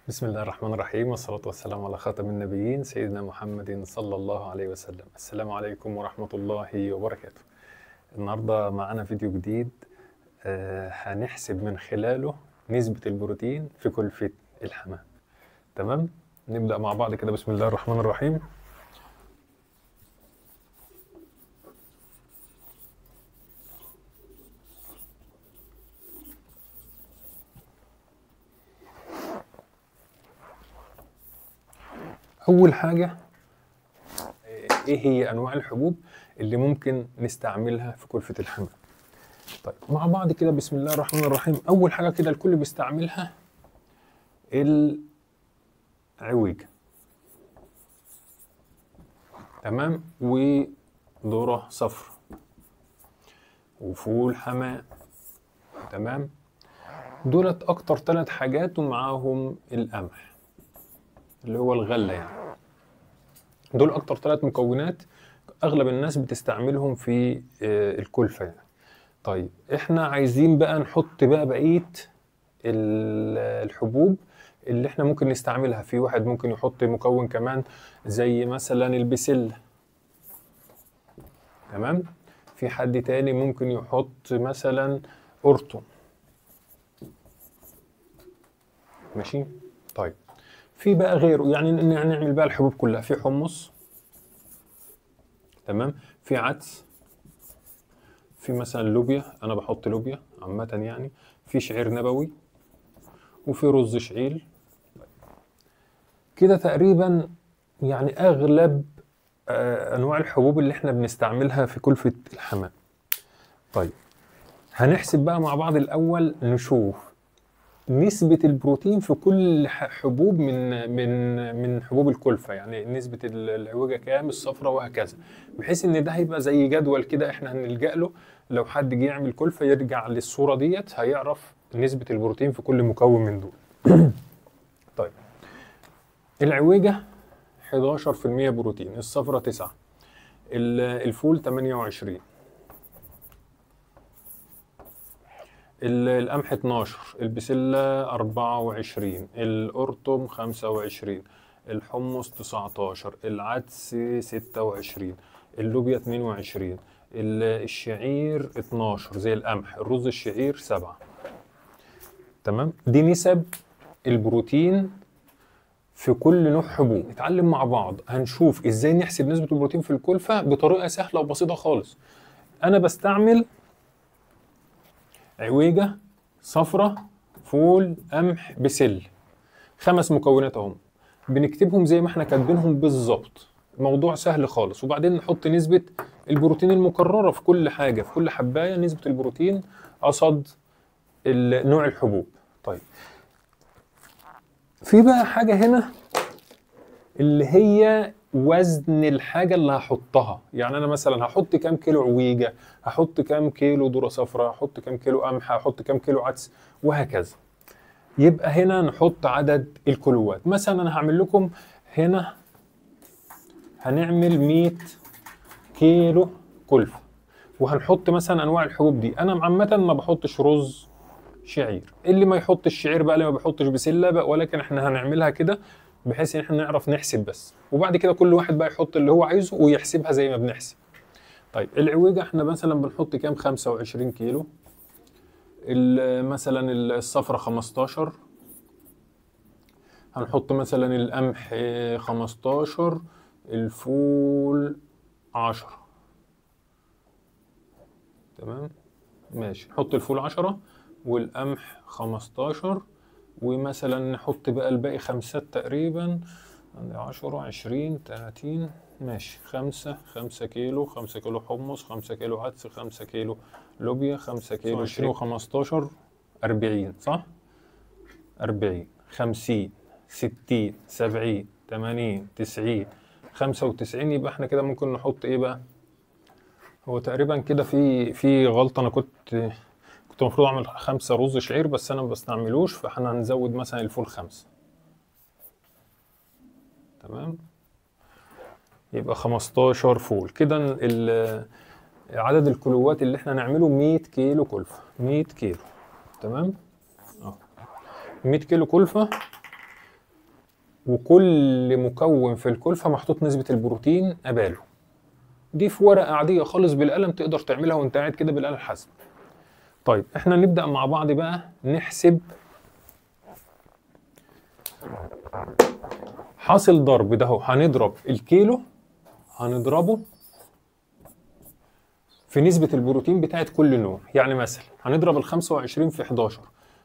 بسم الله الرحمن الرحيم، والصلاة والسلام على خاتم النبيين سيدنا محمد صلى الله عليه وسلم. السلام عليكم ورحمة الله وبركاته. النهاردة معنا فيديو جديد هنحسب من خلاله نسبة البروتين في كلفة الحمام. تمام؟ نبدأ مع بعض كده. بسم الله الرحمن الرحيم. أول حاجة، إيه هي أنواع الحبوب اللي ممكن نستعملها في كلفة الحمام؟ طيب مع بعض كده. بسم الله الرحمن الرحيم. أول حاجة كده الكل بيستعملها العويجة، تمام، وذرة صفر وفول حمام، تمام. دولت أكتر 3 حاجات، ومعاهم القمح اللي هو الغلة يعني. دول أكتر 3 مكونات أغلب الناس بتستعملهم في الكلفة يعني. طيب إحنا عايزين بقى نحط بقى بقية الحبوب اللي إحنا ممكن نستعملها. في واحد ممكن يحط مكون كمان زي مثلا البسلة، تمام. في حد تاني ممكن يحط مثلا قرطم، ماشي. طيب في بقى غيره، يعني نعمل بقى الحبوب كلها. في حمص، تمام، في عدس، في مثلا لوبيا، انا بحط لوبيا عامه يعني، في شعير نبوي، وفي رز شعيل. كده تقريبا يعني اغلب انواع الحبوب اللي احنا بنستعملها في كلفة الحمام. طيب هنحسب بقى مع بعض الاول، نشوف نسبة البروتين في كل حبوب من حبوب الكلفة، يعني نسبة العوجة كام، الصفرة، وهكذا، بحيث ان ده هيبقى زي جدول كده احنا هنلجأ له. لو حد جه يعمل كلفة يرجع للصورة ديت، هيعرف نسبة البروتين في كل مكون من دول. طيب العوجة 11% بروتين، الصفرة 9، الفول 28، القمح 12، البسلة 24، القرطم 25، الحمص 19، العدس 26، اللوبيا 22، الشعير 12 زي القمح، الرز الشعير 7. تمام. دي نسب البروتين في كل نوع حبوب. نتعلم مع بعض، هنشوف ازاي نحسب نسبة البروتين في الكلفة بطريقة سهلة وبسيطة خالص. انا بستعمل عويجة، صفرة، فول، قمح، بسل، 5 مكونات اهم. بنكتبهم زي ما احنا كاتبينهم بالظبط، موضوع سهل خالص. وبعدين نحط نسبة البروتين المكررة في كل حاجة، في كل حباية نسبة البروتين قصاد نوع الحبوب. طيب في بقى حاجة هنا اللي هي وزن الحاجة اللي هحطها. يعني أنا مثلا هحط كام كيلو عويجة، هحط كام كيلو ذرة صفراء، هحط كام كيلو قمح، هحط كام كيلو عدس، وهكذا. يبقى هنا نحط عدد الكيلوات. مثلا أنا هعمل لكم هنا، هنعمل 100 كيلو كلفة، وهنحط مثلا أنواع الحبوب دي. أنا عامة ما بحطش رز شعير، اللي ما يحطش شعير بقى، اللي ما بيحطش بسله بقى، ولكن احنا هنعملها كده بحيث ان احنا نعرف نحسب بس، وبعد كده كل واحد بقى يحط اللي هو عايزه ويحسبها زي ما بنحسب. طيب العويجه احنا مثلا بنحط كام، 25 كيلو، مثلا الصفرة 15، هنحط مثلا القمح 15، الفول 10، تمام، ماشي. نحط الفول 10 والقمح 15، ومثلا نحط بقى الباقي 5 تقريبا، 10 20 30، ماشي. 5 كيلو، 5 كيلو حمص، 5 كيلو عدس، 5 كيلو لوبيا، 5 كيلو 20 و15 40، صح؟ 40 50 60 70 80 90 95. يبقى احنا كده ممكن نحط ايه بقى؟ هو تقريبا كده في غلطة. انا كنت المفروض اعمل 5 رز شعير، بس انا ما بستعملوش، فاحنا هنزود مثلا الفول 5، تمام. يبقى 15 فول كده. عدد الكيلوات اللي احنا نعمله 100 كيلو كلفة، 100 كيلو، تمام. 100 كيلو كلفة وكل مكون في الكلفة محطوط نسبة البروتين قباله. دي في ورقة عادية خالص بالقلم تقدر تعملها وانت قاعد كده بالآلة الحاسبة. طيب احنا نبدأ مع بعض بقى نحسب حاصل ضرب ده. هنضرب الكيلو، هنضربه في نسبة البروتين بتاعت كل نوع. يعني مثلا هنضرب ال 25 في 11،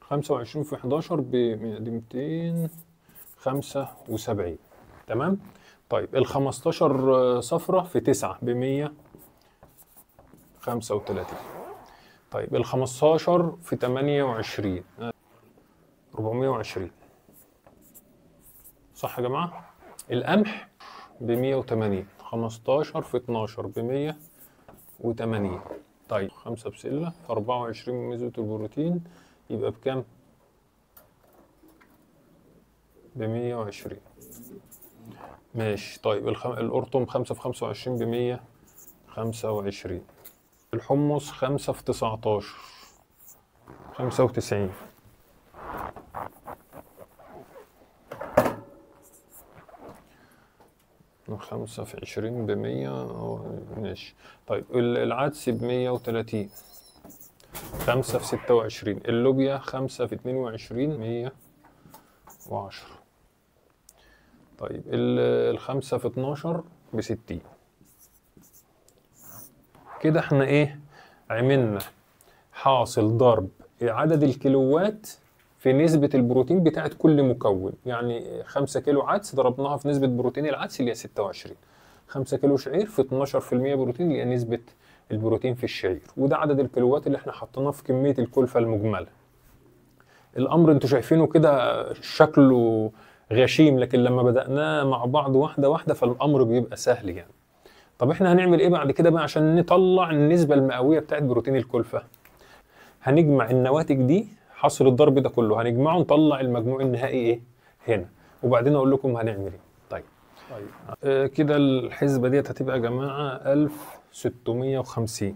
25 في 11 ب 275. تمام؟ طيب ال 15 صفرة في 9 ب 135. طيب ال 15 في 28 420. صح يا جماعة؟ القمح ب 180، 15 في 12 ب 180. طيب 5 بسلة في 24 من نسبة البروتين يبقى بكام؟ ب 120. ماشي. طيب القرطم 5 في 25 ب 125. الحمص 5 في 19 95. خمسة في 20 ب100. ماشي. طيب العدس ب130. 5 في 26. اللوبيا 5 في 22 110. طيب الخمسة في 12 ب60. كده احنا ايه عملنا؟ حاصل ضرب عدد الكيلوات في نسبة البروتين بتاعت كل مكون. يعني 5 كيلو عدس ضربناها في نسبة بروتين العدس اللي هي 26. 5 كيلو شعير في 12% بروتين اللي هي نسبة البروتين في الشعير. وده عدد الكيلوات اللي احنا حطيناه في كمية الكلفة المجملة. الأمر انتوا شايفينه كده شكله غشيم، لكن لما بدأناه مع بعض واحدة واحدة فالأمر بيبقى سهل يعني. طب احنا هنعمل ايه بعد كده بقى عشان نطلع النسبة المئوية بتاعت بروتين الكلفة؟ هنجمع النواتج دي، حصر الضرب ده كله هنجمعه نطلع المجموع النهائي ايه هنا، وبعدين اقول لكم هنعمل ايه. طيب كده الحسبة ديت هتبقى يا جماعة 1650.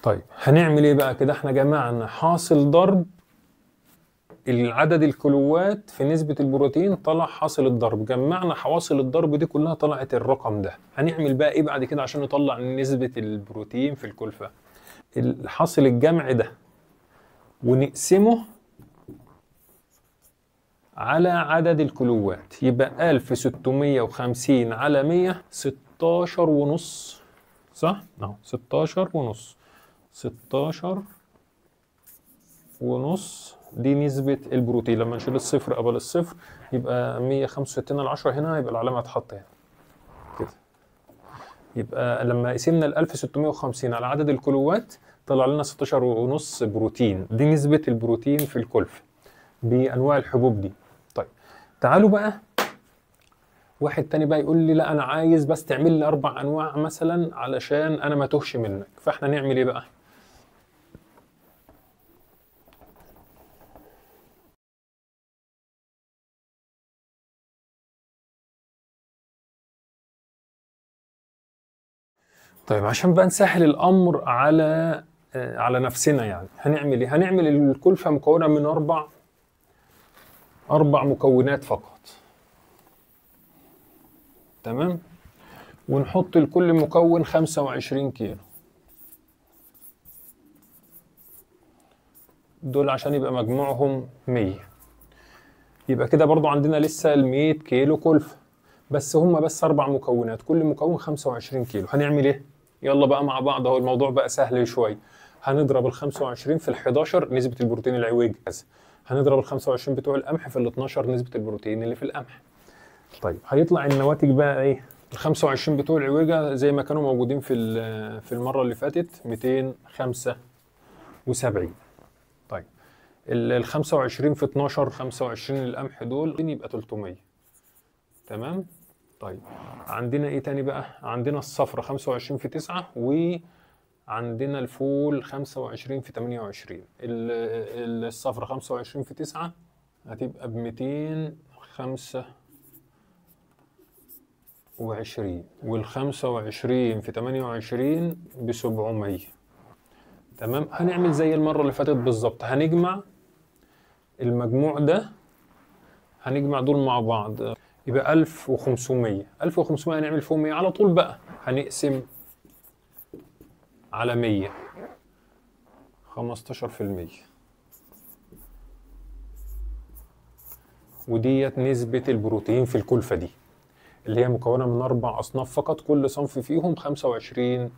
طيب هنعمل ايه بقى كده؟ احنا جمعنا حاصل ضرب العدد الكيلوات في نسبة البروتين، طلع حاصل الضرب. جمعنا حواصل الضرب دي كلها طلعت الرقم ده. هنعمل بقى ايه بعد كده عشان نطلع نسبة البروتين في الكلفة؟ الحاصل الجمع ده ونقسمه على عدد الكيلوات، يبقى 1650 على 100 16 ونص. صح؟ اهو 16 ونص. 16 ونص دي نسبة البروتين. لما نشيل الصفر قبل الصفر يبقى 165 على 10 هنا، يبقى العلامة هتحط هنا كده. يبقى لما قسمنا ال 1650 على عدد الكيلوات طلع لنا 16 ونص بروتين. دي نسبة البروتين في الكلفة بأنواع الحبوب دي. طيب تعالوا بقى واحد تاني بقى يقول لي لا أنا عايز بس تعمل لي 4 أنواع مثلا علشان أنا ما توهش منك. فإحنا نعمل إيه بقى؟ طيب عشان بقى نسهل الامر على نفسنا يعني هنعمل ايه؟ هنعمل الكلفه مكونه من اربع مكونات فقط. تمام؟ ونحط لكل مكون 25 كيلو. دول عشان يبقى مجموعهم 100. يبقى كده برضو عندنا لسه ال 100 كيلو كلفه، بس هم بس 4 مكونات، كل مكون 25 كيلو. هنعمل ايه؟ يلا بقى مع بعض اهو، الموضوع بقى سهل شويه. هنضرب ال 25 في ال 11 نسبة البروتين العويجي، هنضرب ال 25 بتوع القمح في ال 12 نسبة البروتين اللي في القمح. طيب هيطلع النواتج بقى ايه؟ ال 25 بتوع العويجة زي ما كانوا موجودين في المرة اللي فاتت 275. طيب ال 25 في 12 25 القمح دول يبقى 300. تمام؟ طيب عندنا ايه تاني بقى؟ عندنا الصفرة 25 في 9 وعندنا الفول 25 في 28. الصفرة 25 في 9 هتبقى ب 225 وال 25 في 28 ب 700. تمام؟ هنعمل زي المرة اللي فاتت بالظبط، هنجمع المجموع ده هنجمع دول مع بعض يبقى 1500. 1500 هنعمل فيهم ايه على طول بقى؟ هنقسم على 100، 15%. وديت نسبة البروتين في الكلفة دي اللي هي مكونة من 4 أصناف فقط، كل صنف فيهم 25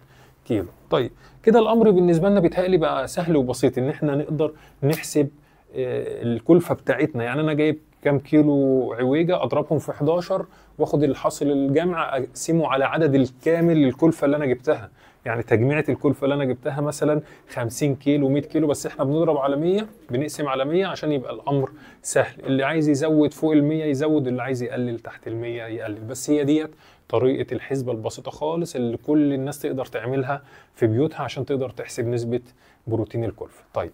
كيلو. طيب كده الأمر بالنسبة لنا بيتهيألي بقى سهل وبسيط إن إحنا نقدر نحسب الكلفة بتاعتنا. يعني أنا جايب كام كيلو عويجة أضربهم في 11 وآخد الحاصل الجمع أقسمه على عدد الكامل للكلفة اللي أنا جبتها. يعني تجميعة الكلفة اللي أنا جبتها مثلا 50 كيلو 100 كيلو، بس إحنا بنضرب على 100، بنقسم على 100 عشان يبقى الأمر سهل. اللي عايز يزود فوق ال 100 يزود، اللي عايز يقلل تحت ال 100 يقلل. بس هي ديت طريقة الحسبة البسيطة خالص اللي كل الناس تقدر تعملها في بيوتها عشان تقدر تحسب نسبة بروتين الكلفة. طيب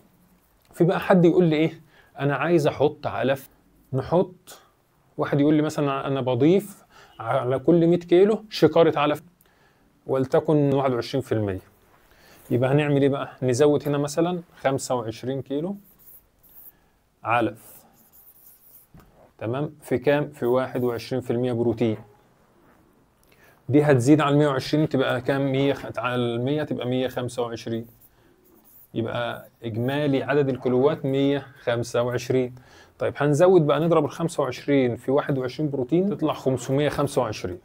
في بقى حد يقول لي ايه، انا عايز احط علف. نحط، واحد يقول لي مثلا انا بضيف على كل 100 كيلو شكارة علف ولتكن 21%. يبقى هنعمل ايه بقى؟ نزود هنا مثلا 25 كيلو علف، تمام، في كام؟ في 21% بروتين. دي هتزيد على 120 تبقى كام؟ 100 على 100 تبقى 125. يبقى إجمالي عدد الكيلوات 125. طيب هنزود بقى، نضرب ال 25 في 21 بروتين تطلع 525.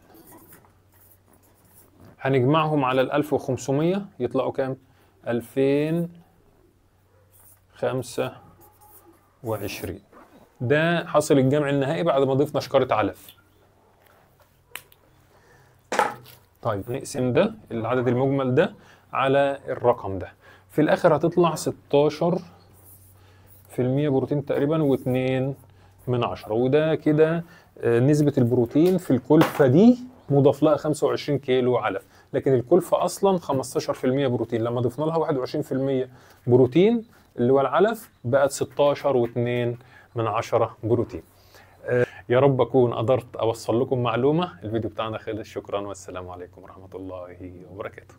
هنجمعهم على ال 1500 يطلعوا كام؟ 2025. ده حاصل الجمع النهائي بعد ما ضفنا شكارة علف. طيب نقسم ده العدد المجمل ده على الرقم ده، في الآخر هتطلع 16% بروتين تقريبا و2/10. وده كده نسبة البروتين في الكلفة دي مضاف لها 25 كيلو علف، لكن الكلفة أصلا 15% بروتين. لما ضفنا لها 21% بروتين اللي هو العلف بقت 16.2 بروتين. يا رب أكون قدرت أوصل لكم معلومة. الفيديو بتاعنا خلص، شكرا والسلام عليكم ورحمة الله وبركاته.